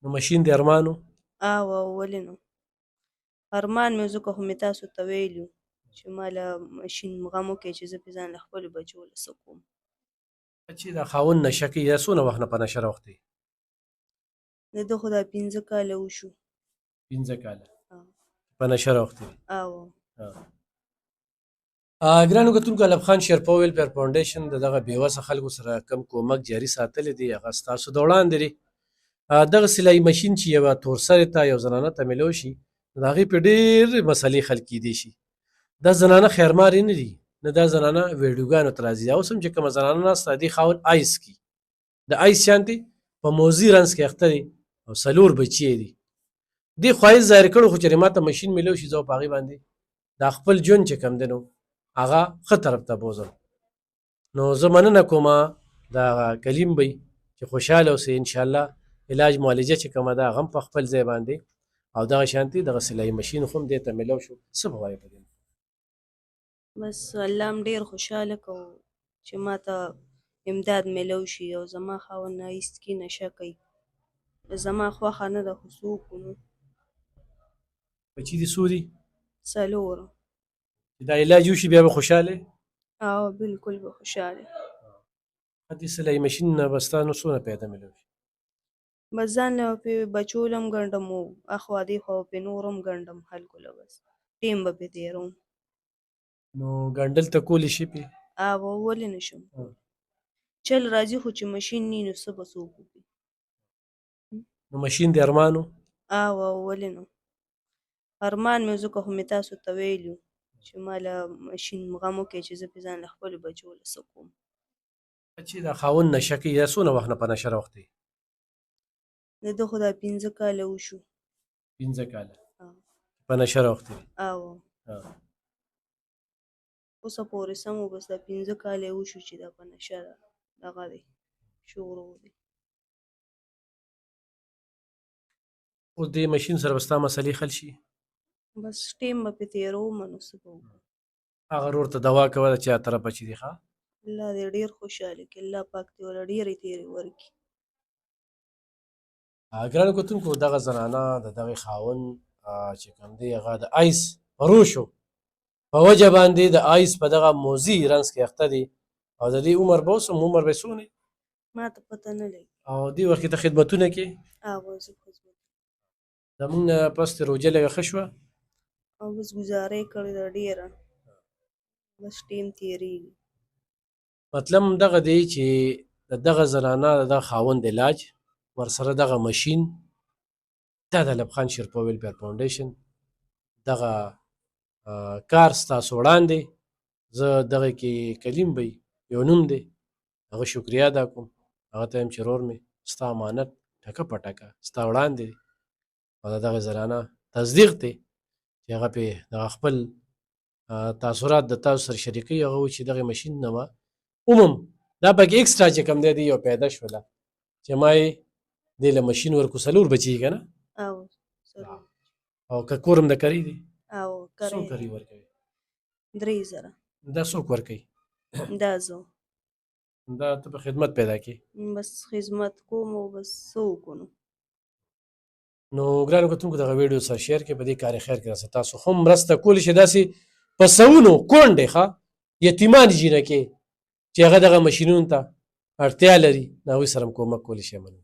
نو ماشین د ارمانو. ولې نو ارمان مې ځکه خو مې تاسو ته ویلي وو چې ما له ماشین غم وکړئ چې زه پرې ځان له خپلو بچو له څه کوم. چې دا خاوند نشه کوي دا څونه وخت نه په نشه راوختی؟ د ده خو دا 5 کاله وشو. 15 کاله آه. په نشه راوختی. او ګرانو کتونکو، الب خان شیرپا ویلفیر فاونډیشن د دغه بېوسه خلکو سره کم کومک جاري ساتلی دی هغه ستاسو د وړاندې دی. دغه سلایي ماشین چې یوه تورسرې ته یو زنانه ته میلو شي نو د هغې پې ډېرې مسلې حل کیدی شي. دا زنانه خیرمارې نه دي، نه دا زنانه ویډیوګانو ته راځي. اوس هم چې کومه زنانه ناسته دې خاوند آیس کي د آیس شانتې په موزي رنځ کې اخته دی او 4 بچي یې دي. دې خواهش ظاهر کړو خو چې ما ته ماشین میلو شي زه په هغې باندې دا خپل ژوند چې کوم دی نو هغه ښه طرف ته بوځم. نو زه مننه کوم د هغه کلیم بی چې خوشحاله اوسئ. انشاءالله علاج معالجه چې کومه ده هغه هم په خپل ځای باندې او دغه شانتې دغه سلایي ماشین خو هم دې ته میلو شو. څه به وایې په دې؟ بس الله هم ډېر خوشحاله کوو چې ما ته امداد میلو شي او زما خاوند ایستکي نشه کوي. زما خوښه نه ده خو څه وکړو نو. بچي دې څو دي؟ 4. چې دا علاج وشي بیا به خوشحاله یې؟ بالکل به خوشحاله. دې سلایي ماشین نه به ستا نو څونه پیدا میلو شي؟ بس ځان له پې بچو له هم ګنډم او اخوا دېخوا به پې نور هم ګنډم خلکو له. بس ټیم به پې تېروم. نو ګنډل ته کولی شي پې؟ ولې نه شم چل راځي خو چې ماشین نه وي نو څه به څوک وکړي. نو ماشین د ارمانو. ولې نو ارمان مې ځکه خو مې تاسو ته ویلي وو چې ما له ماشین غم وکړئ چې زه پرې ځان له خپلو بچو له څه کوم. چې دا خاوند نشه کوي دا څونه وخت نه په نشه راوختی؟ د ده خو دا 15 کاله وشو. 15 کاله په نشه راوختی. اوسه پورې سم و بس دا 15 کاله یې وشو چې دا په نشه دغه دی شروع دی. اوس دې ماشین سره به ستا مسلې حل شي؟ بس ټیم به پې تېرومه نو څه به وکړو. هغه ورور ته دوا کوه د چا طرفه چې دی ښه. الله دې ډېر خوشحاله کړي. الله پاک دې ورله ډېرې تېرې ورکړي. ګرانو کتونکو، دغه زنانه د دغې خاوند چې کوم دی هغه د آیس پروشو په وجه باندې د آیس په دغه موزي رنځ کې اخته دی او د دې عمر به اوس هم عمر به یې څونه ما ته پته نه لګي. او دې وخت کې ته خدمتونه کې زه خدمت زمونږ نه پس ترې روژه لږه ښه شوه او بس ګزاره یې کړې ده ډېره. بس ټیم تېرېږي. مطلب دغه دی چې د دغه زنانه د دغه خاوند علاج ورسره دغه ماشین دا د الب خان شیرپا ویلفیر فاونډیشن دغه کار ستاسو وړاندې. زه دغه کې کلیم بی یو نوم دی هغه شکریه ادا کوم. هغه ته وایم چې ورور مې ستا امانت ټکه په ټکه ستا وړاندې دی او د دغې زنانه تصدیق دی چې هغه پې دغه خپل تاثرات د تاسو سره شریکوي. هغه وایي چې دغې ماشین نه به عموم دا پکې اکسټرا چې کوم دی یو پیدا شوله چې ما یې دې له ماشین ورکو 4 بچي که نه او که کور هم د کري دی څو کري ورکوي؟ 3000. دا څوک ورکوي؟ دا زه. دا ته په خدمت پیدا کې؟ بس خدمت کوم او بس څه وکړو. نو ګرانو کتونکو دغه ویډیو سره شیر کړئ. په دې کار خیر کې راسه تاسو هم مرسته کولی شئ. داسې په سوونو کونډې ښه یتیمان جینکې چې هغه دغه ماشینونو ته اړتیا لري نو هغوی سره هم کومک کولی شئ. مننه.